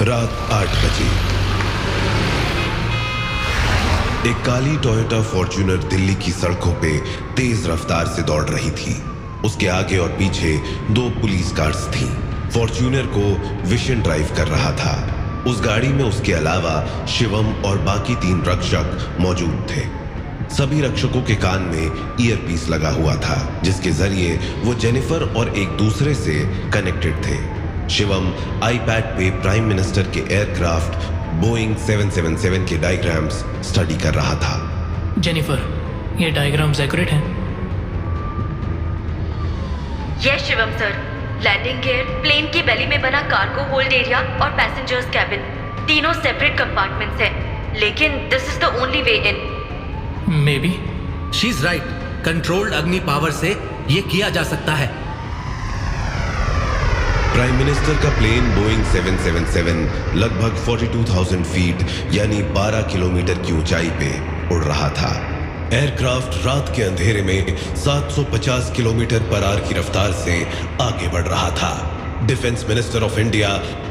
रात 8 बजे एक काली टोयोटा फॉर्च्यूनर दिल्ली की सड़कों पे तेज रफ्तार से दौड़ रही थी। उसके आगे और पीछे 2 पुलिस कार्स थीं। फॉर्च्यूनर को विशन ड्राइव कर रहा था। उस गाड़ी में उसके अलावा शिवम और बाकी 3 रक्षक मौजूद थे। सभी रक्षकों के कान में ईयरपीस लगा हुआ था, जिसके जरिए वो जेनिफर और एक दूसरे से कनेक्टेड थे। शिवम आईपैड पे प्राइम मिनिस्टर के एयरक्राफ्ट बोइंग 777 के डायग्राम्स स्टडी कर रहा था। जेनिफर, ये डायग्राम्स एक्यूरेट हैं? Yes Shivam sir, landing gear, plane की बेली में बना कार्गो होल्ड एरिया और पैसेंजर्स कैबिन, तीनों सेपरेट कंपार्टमेंट्स हैं, लेकिन this is the only way in. Maybe she is right. Controlled Agni power से ये किया जा सकता है। प्राइम मिनिस्टर का प्लेन बोइंग 777 लगभग 42,000 फीट यानी 12 किलोमीटर की ऊंचाई पे उड़ रहा था। एयरक्राफ्ट रात के अंधेरे में 750 किलोमीटर पर आवर की रफ्तार से आगे बढ़ रहा था। Defence minister of India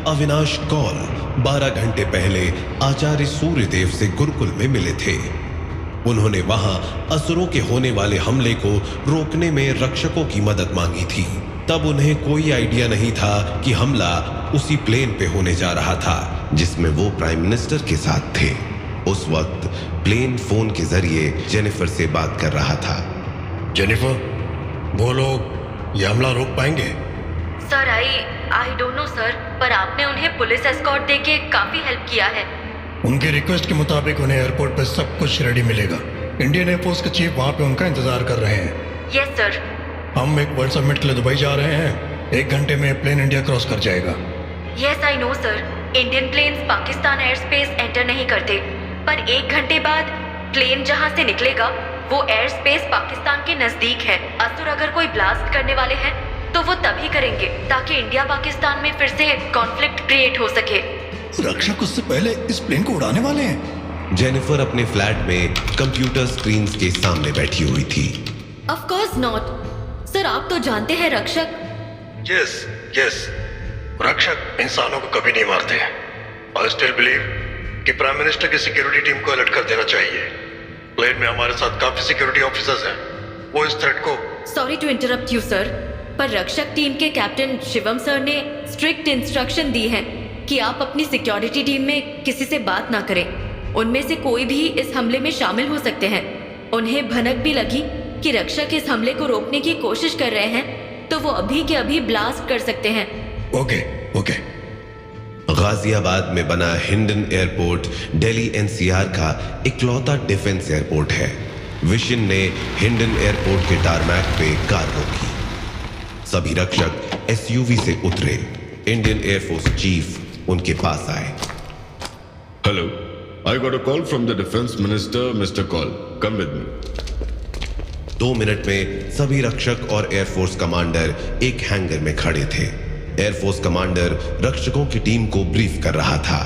Avinash Kaul 12 घंटे पहले आचार्य सूर्यदेव से गुरुकुल में मिले थे। उन्होंने वहां असुरों के होने वाले हमले को रोकने में रक्षकों की मदद मांगी थी। तब उन्हें कोई आइडिया नहीं था कि हमला उसी प्लेन पे होने जा रहा था जिसमें वो प्राइम मिनिस्टर के साथ थे। उस वक्त प्लेन फोन के जरिए जेनिफर से बात कर रहा था। जेनिफर, वो लोग ये हमला रोक पाएंगे? Sir I don't know sir, पर आपने उन्हें पुलिस एस्कॉर्ट देके काफी हेल्प किया है। उनके रिक्वेस्ट के मुताबिक उन्हें एयरपोर्ट पर सब कुछ रेडी मिलेगा। इंडियन एयरफोर्स के चीफ वहाँ पे उनका इंतजार कर रहे हैं। Yes sir. हम एक वर्ल्ड समिट के लिए दुबई जा रहे हैं। 1 घंटे में प्लेन इंडिया क्रॉस कर जाएगा। Yes I know sir, Indian plains Pakistan air space enter नहीं करते, पर 1 घंटे बाद प्लेन जहाँ से निकलेगा वो एयर स्पेस पाकिस्तान के नजदीक है। असुर अगर कोई ब्लास्ट करने वाले हैं तो वो तभी करेंगे ताकि इंडिया पाकिस्तान में फिर से कॉन्फ्लिक्ट क्रिएट हो सके। रक्षक उससे पहले इस प्लेन को उड़ाने वाले हैं। जेनिफर अपने फ्लैट में कंप्यूटर स्क्रीन के सामने बैठी हुई थी। ऑफ कोर्स नॉट सर, आप तो जानते हैं रक्षक। यस, रक्षक इंसानों को कभी नहीं मारते। आई स्टिल बिलीव कि प्राइम मिनिस्टर की सिक्योरिटी टीम को अलर्ट कर देना चाहिए। प्लेन में हमारे साथ काफी सिक्योरिटी ऑफिसर्स हैं। वो इस थ्रेट को sorry to interrupt you sir, पर रक्षक टीम के कैप्टन शिवम सर ने स्ट्रिक्ट इंस्ट्रक्शन दी हैं कि आप अपनी सिक्योरिटी टीम में किसी से बात ना करें। उनमें से कोई भी इस हमले में शामिल हो सकते हैं। उन्हें भनक भी लगी कि रक्षक इस हमले को रोकने की कोशिश कर रहे हैं तो वो अभी के अभी ब्लास्ट कर सकते हैं। ओके। गाजियाबाद में बना हिंडन एयरपोर्ट दिल्ली एनसीआर का इकलौता डिफेंस एयरपोर्ट है। विशन ने हिंडन एयरपोर्ट के टारमैक पे कार रोकी। सभी रक्षक एसयूवी से उतरे। इंडियन एयरफोर्स चीफ उनके पास आए। Hello, I got a call from the defense minister, Mr. Kaul. Come with me. 2 minute में सभी रक्षक और एयरफोर्स कमांडर एक हैंगर में खड़े थे। एयरफोर्स कमांडर रक्षकों की टीम को ब्रीफ कर रहा था।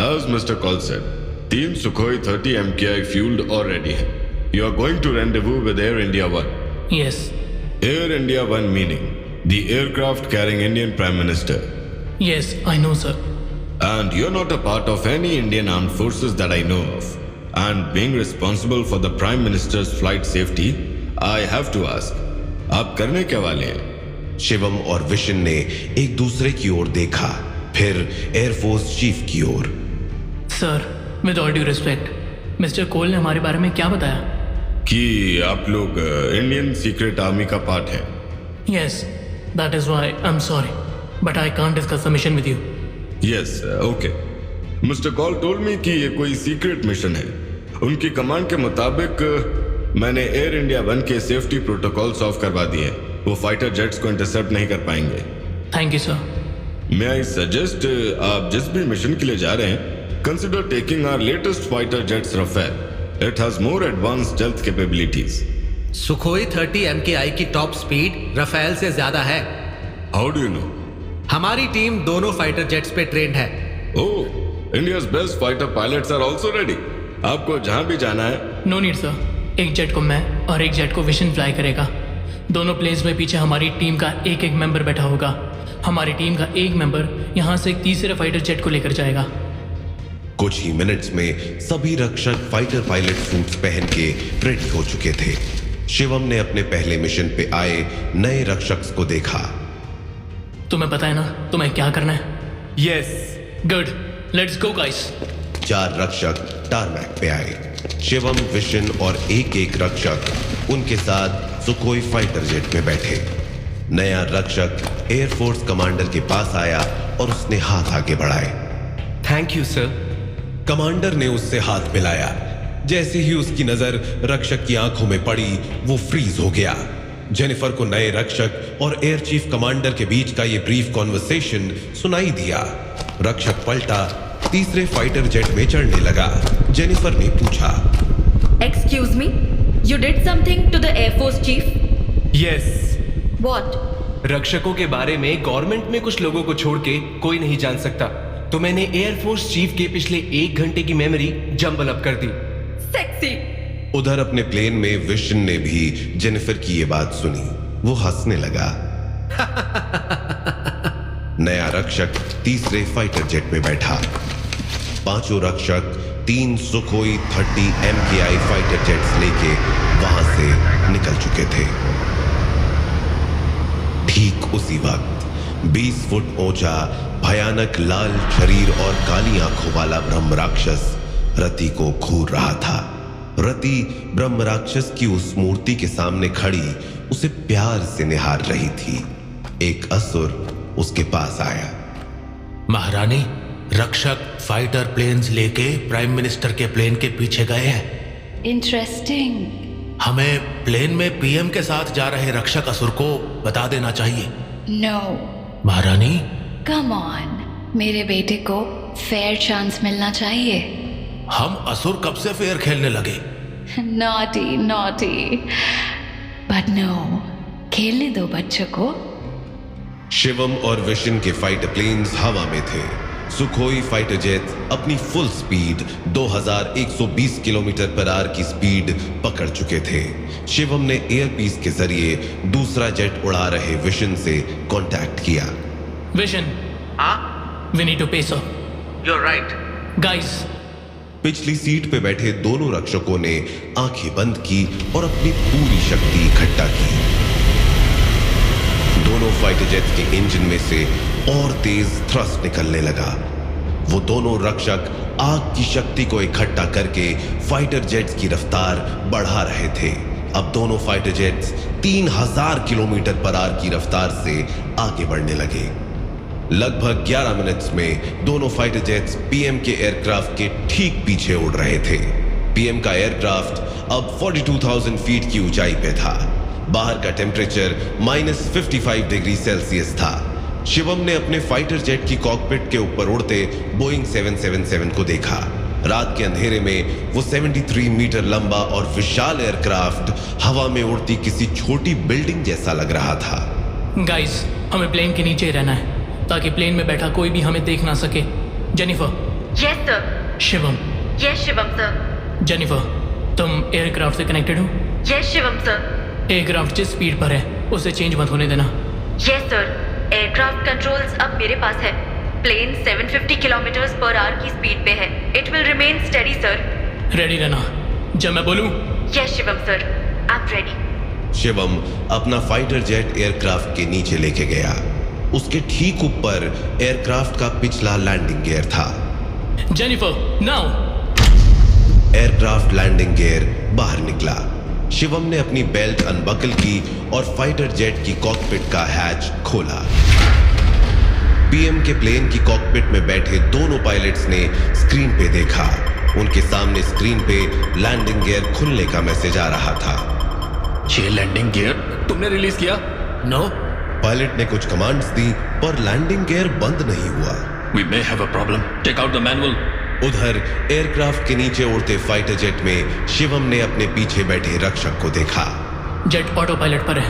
As Mr. Kaul said, 3 Sukhoi 30 MKI fueled or ready हैं. You are going to rendezvous with Air India 1. Yes. Air India 1 meaning the aircraft carrying Indian Prime Minister. Yes I know sir. And you're not a part of any Indian armed forces that I know of. And being responsible for the Prime Minister's flight safety, I have to ask, आप करने क्या वाले हैं? शिवम और vision ने एक दूसरे की ओर देखा, फिर एयरफोर्स चीफ की ओर। Sir, with all due respect, mister Cole ने हमारे बारे में क्या बताया? कि आप लोग इंडियन सीक्रेट आर्मी का पार्ट हैं। Yes, that is why I am sorry, but I can't discuss the mission with you. Yes, okay. Mister Cole told me कि ये कोई सीक्रेट मिशन है। उनकी कमांड के मुताबिक मैंने एयर इंडिया 1 के सेफ्टी प्रोटोकॉल्स ऑफ करवा दिए। वो फाइटर जेट्स को इंटरसेप्ट नहीं कर पाएंगे। Thank you sir. May I suggest आप जिस भी मिशन के लिए जा रहे हैं, consider taking our latest fighter jets Rafale. It has more advance stealth capabilities. Sukhoi 30 MKI की टॉप स्पीड रफेल से ज्यादा है। How do you know? हमारी टीम दोनों फाइटर जेट्स पे ट्रेंड है। Oh, India's best fighter pilots are also ready. आपको जहां भी जाना है। नो नीड सर, एक जेट को मैं और एक जेट को विशन फ्लाई करेगा। दोनों प्लेन्स में पीछे हमारी टीम का एक मेंबर बैठा होगा। हमारी टीम का एक मेंबर यहाँ से एक तीसरे फाइटर जेट को लेकर जाएगा। कुछ ही मिनट्स में सभी रक्षक फाइटर पायलट सूट्स पहन के रेडी हो चुके थे। शिवम ने अपने पहले मिशन पे आए नए रक्षक को देखा। तुम्हें पता है ना तुम्हें क्या करना है? Yes. Good, let's go guys. 4 रक्षक टारमैक पे आए। शिवम, विशन और एक रक्षक उनके साथ सुखोई फाइटर जेट में बैठे। नया रक्षक एयरफोर्स कमांडर के पास आया और उसने हाथ आगे बढ़ाए। Thank you sir. कमांडर ने उससे हाथ मिलाया। जैसे ही उसकी नजर रक्षक की आंखों में पड़ी, वो फ्रीज हो गया। जेनिफर को नए रक्षक और एयर चीफ कमांडर के बीच का ये ब्रीफ कॉन्वर्सेशन सुनाई दिया। रक्षक पलटा, तीसरे फाइटर जेट में चढ़ने लगा। जेनिफर ने पूछा, excuse me, you did something to the air force chief? Yes. What? रक्षकों के बारे में गवर्नमेंट में कुछ लोगों को छोड़ के कोई नहीं जान सकता, तो मैंने एयरफोर्स चीफ के पिछले 1 घंटे की मेमोरी जंबल अप कर दी। सेक्सी। उधर अपने प्लेन में विशन ने भी जेनिफर की ये बात सुनी। वो हंसने लगा। नया रक्षक तीसरे फाइटर जेट में बैठा। 5 रक्षक 3 सुखोई 30 MKI फाइटर जेट्स लेके वहां से निकल चुके थे। ठीक उसी वक्त 20 फुट ऊंचा, भयानक लाल शरीर और काली आंखों वाला ब्रह्म राक्षस रति को घूर रहा था। रति ब्रह्म राक्षस की उस मूर्ति के सामने खड़ी उसे प्यार से निहार रही थी। एक असुर उसके पास आया। महारानी, रक्षक फाइटर प्लेन्स लेके प्राइम मिनिस्टर के प्लेन के पीछे गए हैं। इंटरेस्टिंग। हमें प्लेन में पीएम के साथ जा रहे रक्षक असुर को बता देना चाहिए। नो महारानी, कम ऑन, मेरे बेटे को फेयर चांस मिलना चाहिए। हम असुर कब से फेयर खेलने लगे? नॉटी नॉटी, बट नो, खेलने दो बच्चों को। शिवम और विशन के फाइटर प्लेन्स हवा में थे। सुखोई फाइटर जेट अपनी full speed 2120 kilometre per hour की स्पीड पकड़ चुके थे। शिवम ने एयरपीस के जरिए दूसरा जेट उड़ा रहे विशन से कांटेक्ट किया। Vishan, we need to pace up. You are right guys. पिछली सीट पे बैठे दोनों रक्षकों ने आंखें बंद की और अपनी पूरी शक्ति इकट्ठा की। दोनों फाइटर जेट्स के इंजन में से और तेज थ्रस्ट निकलने लगा। वो दोनों रक्षक आग की शक्ति को इकट्ठा करके फाइटर जेट्स की रफ्तार बढ़ा रहे थे। अब दोनों fighter jets 3000 kilometre per hour की रफ्तार से आगे बढ़ने लगे। लगभग 11 मिनट्स में दोनों फाइटर जेट्स पीएम के एयरक्राफ्ट के ठीक पीछे उड़ रहे थे। पीएम का एयरक्राफ्ट अब 42,000 फीट की ऊंचाई पे था। बाहर का टेम्परेचर -55 डिग्री सेल्सियस था। शिवम ने अपने फाइटर जेट की कॉकपिट के ऊपर उड़ते बोइंग 777 को देखा। रात के अंधेरे में वो 73 मीटर लंबा और विशाल एयरक्राफ्ट हवा में उड़ती किसी छोटी बिल्डिंग जैसा लग रहा था। गाइस, हमें प्लेन के नीचे रहना है ताकि प्लेन में बैठा कोई भी हमें देख ना सके। Jennifer. Yes sir. Shivam. Yes Shivam sir. Jennifer, तुम एयरक्राफ्ट से कनेक्टेड हो? Yes Shivam sir. एयरक्राफ्ट जिस स्पीड पर है उसे चेंज मत होने देना। Yes sir. एयरक्राफ्ट कंट्रोल्स अब मेरे पास है। प्लेन 750 किलोमीटर पर आवर की स्पीड पे है। It will remain steady sir. Ready रहना जब मैं बोलूं। Yes Shivam sir, I am ready. Shivam अपना फाइटर जेट एयरक्राफ्ट के नीचे लेके गया। उसके ठीक ऊपर एयरक्राफ्ट का पिछला लैंडिंग गियर था। Jennifer, now. Aircraft landing gear बाहर निकला। शिवम ने अपनी बेल्ट अनबकल की और फाइटर जेट की कॉकपिट का हैच खोला। पीएम के प्लेन की कॉकपिट में बैठे दोनों पायलट्स ने स्क्रीन पे देखा। उनके सामने स्क्रीन पे लैंडिंग गियर खुलने का मैसेज आ रहा था। ये लैंडिंग गियर तुमने रिलीज किया? नो। पायलट ने कुछ कमांड्स दी पर लैंडिंग गियर बंद नहीं हुआ। We may have a problem, take out the manual. उधर एयरक्राफ्ट के नीचे उड़ते फाइटर जेट में शिवम ने अपने पीछे बैठे रक्षक को देखा। जेट ऑटो पायलट पर है।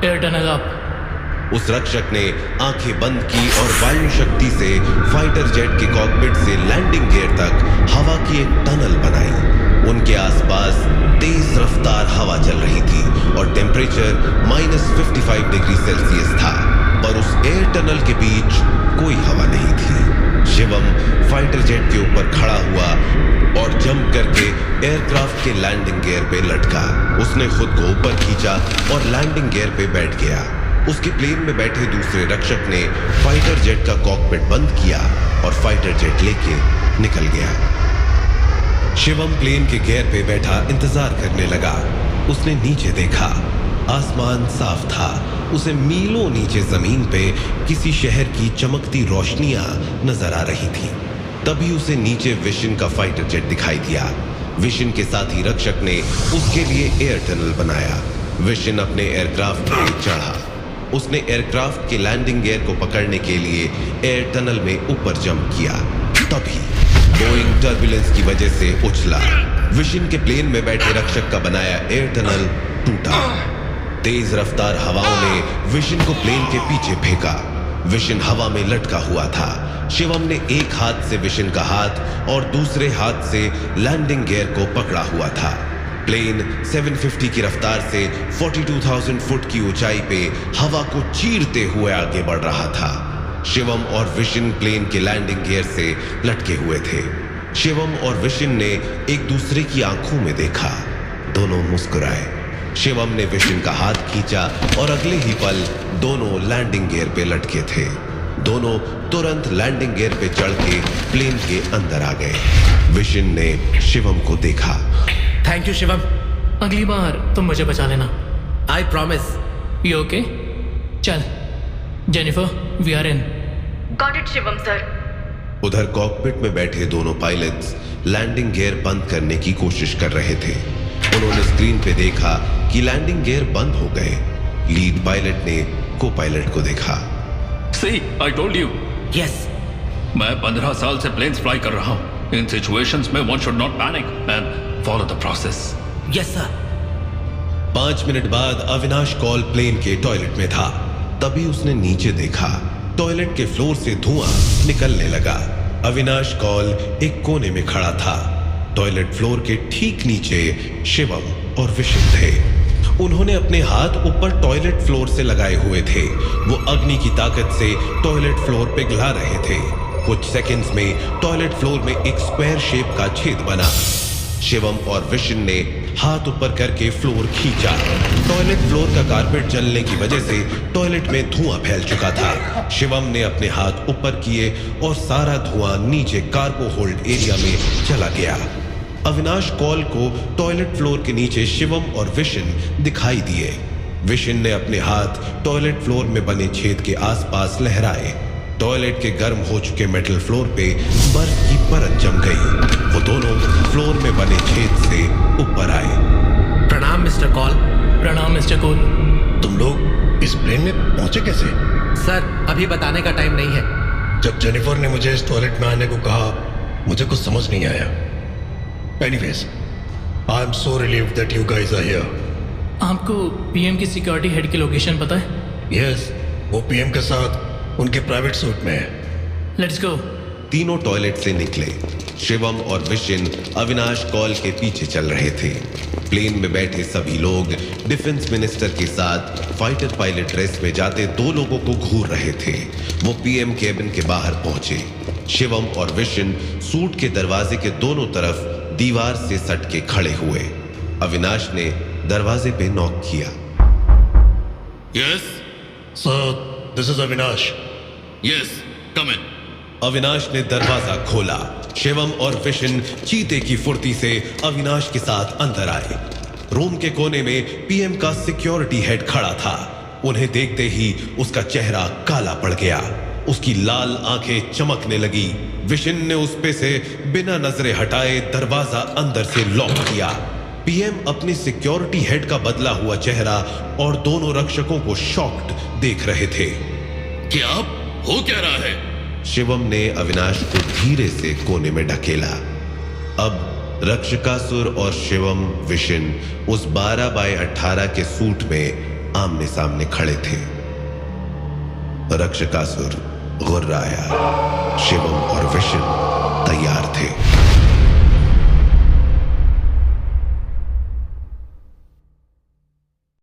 Air tunnel up. उस रक्षक ने आंखें बंद की और वायु शक्ति से फाइटर जेट के कॉकपिट से लैंडिंग गियर तक हवा की एक टनल बनाई। उनके आसपास तेज रफ्तार हवा चल रही थी और टेम्परेचर -55 डिग्री सेल्सियस था। और उस एयर टनल के बीच कोई हवा नहीं थी। शिवम फाइटर जेट के ऊपर खड़ा हुआ और जंप करके एयरक्राफ्ट के लैंडिंग गियर पे लटका। उसने खुद को ऊपर खींचा और लैंडिंग गियर पे बैठ गया। उसके प्लेन में बैठे दूसरे रक्षक ने फाइटर जेट का कॉकपिट बंद किया और फाइटर जेट लेके निकल गया। शिवम प्लेन के गियर पे बैठा इंतजार करने लगा। उसने नीचे देखा, आसमान साफ था। उसे मीलों नीचे जमीन पे किसी शहर की चमकती रोशनियां नजर आ रही थी। तभी उसे नीचे विशन का फाइटर जेट दिखाई दिया। विशन के साथ ही रक्षक ने उसके लिए एयर टनल बनाया। विशन अपने एयरक्राफ्ट पे चढ़ा। उसने एयरक्राफ्ट के लैंडिंग गियर को पकड़ने के लिए एयर टनल में ऊपर जंप किया। तभी बोइंग टर्बुलेंस की वजह से उछला। विशन के प्लेन में बैठे रक्षक का बनाया एयर टनल टूटा। तेज रफ्तार हवाओं ने विशन को प्लेन के पीछे फेंका। विशन हवा में लटका हुआ था। शिवम ने एक हाथ से विशन का हाथ और दूसरे हाथ से लैंडिंग गियर को पकड़ा हुआ था। प्लेन 750 की रफ्तार से 42,000 फुट की ऊंचाई पे हवा को चीरते हुए आगे बढ़ रहा था। शिवम और विशन प्लेन के लैंडिंग गियर से लटके हुए थे। शिवम और विशन ने एक दूसरे की आंखों में देखा। दोनों मुस्कुराए। शिवम ने विशन का हाथ खींचा और अगले ही पल दोनों लैंडिंग गियर पे लटके थे। दोनों तुरंत लैंडिंग गियर पे चढ़ के प्लेन के अंदर आ गए। विशन ने शिवम को देखा। Thank you Shivam. अगली बार तुम मुझे बचा लेना। I promise. You okay? चल Jennifer, we are in. Got it Shivam sir. उधर कॉकपिट में बैठे दोनों पायलट्स लैंडिंग गियर बंद करने की कोशिश कर रहे थे। उन्होंने स्क्रीन पे देखा कि लैंडिंग गियर बंद हो गए। लीड पायलट ने को पायलट को देखा। See, I told you. Yes. मैं 15 साल से प्लेन्स फ्लाई कर रहा हूँ। इन सिचुएशंस में one should not panic and follow the process. Yes sir. 5 minute बाद अविनाश कॉल प्लेन के टॉयलेट में था। तभी उसने नीचे देखा। टॉयलेट के फ्लोर से धुआं निकलने लगा। अविनाश कॉल एक कोने में खड़ा था। टॉयलेट फ्लोर के ठीक नीचे शिवम और विशन थे। उन्होंने अपने हाथ ऊपर टॉयलेट फ्लोर से लगाए हुए थे। वो अग्नि की ताकत से टॉयलेट फ्लोर पिघला रहे थे। कुछ सेकंड्स में टॉयलेट फ्लोर में एक स्क्वायर शेप का छेद बना। शिवम और विशन ने हाथ ऊपर करके फ्लोर खींचा। टॉयलेट फ्लोर का कारपेट जलने की वजह से टॉयलेट में धुआं फैल चुका था। शिवम ने अपने हाथ ऊपर किए और सारा धुआं नीचे कार्गो होल्ड एरिया में चला गया। अविनाश कॉल को टॉयलेट फ्लोर के नीचे शिवम और विशन दिखाई दिए। विशन ने अपने हाथ टॉयलेट फ्लोर में बने छेद के आसपास लहराए। टॉयलेट के गर्म हो चुके मेटल फ्लोर पे बर्फ की परत जम गई। वो दोनों फ्लोर में बने छेद से ऊपर आए। प्रणाम मिस्टर कॉल। प्रणाम मिस्टर कोल। तुम लोग इस प्लेन में पहुंचे कैसे? सर अभी बताने का टाइम नहीं है। जब जेनिफर ने मुझे इस टॉयलेट में आने को कहा, मुझे कुछ समझ नहीं आया। Anyways, I'm so relieved that you guys are here. आपको पीएम की सिक्योरिटी हेड की लोकेशन पता है? Yes, वो पीएम के साथ उनके प्राइवेट सूट में है। Let's go. तीनों टॉयलेट से निकले। शिवम और विशन अविनाश कॉल के पीछे चल रहे थे। प्लेन में बैठे सभी लोग डिफेंस मिनिस्टर के साथ फाइटर पायलट ड्रेस में जाते दो लोगों को घूर रहे थे। वो पीएम केबिन के बाहर पहुंचे। शिवम और विशन सूट के दरवाजे के दोनों तरफ दीवार से सट के खड़े हुए। अविनाश ने दरवाजे पे नॉक किया। Yes? Sir, this is Avinash. Yes. Come in. Avinash ने दरवाजा खोला। शिवम और विशन चीते की फुर्ती से अविनाश के साथ अंदर आए। रूम के कोने में पीएम का सिक्योरिटी हेड खड़ा था। उन्हें देखते ही उसका चेहरा काला पड़ गया। उसकी लाल आंखें चमकने लगी। विशन ने उस पे से बिना नजरें हटाए दरवाजा अंदर से लॉक किया। पीएम अपनी सिक्योरिटी हेड का बदला हुआ चेहरा और दोनों रक्षकों को शॉक्ड देख रहे थे। क्या हो क्या रहा है? शिवम ने अविनाश को धीरे से कोने में ढकेला। अब रक्षकासुर और शिवम विशन उस 12 बाय 18 के सूट में आमने सामने खड़े थे। रक्षकासुर गुर्राया। शिवम और विशन तैयार थे।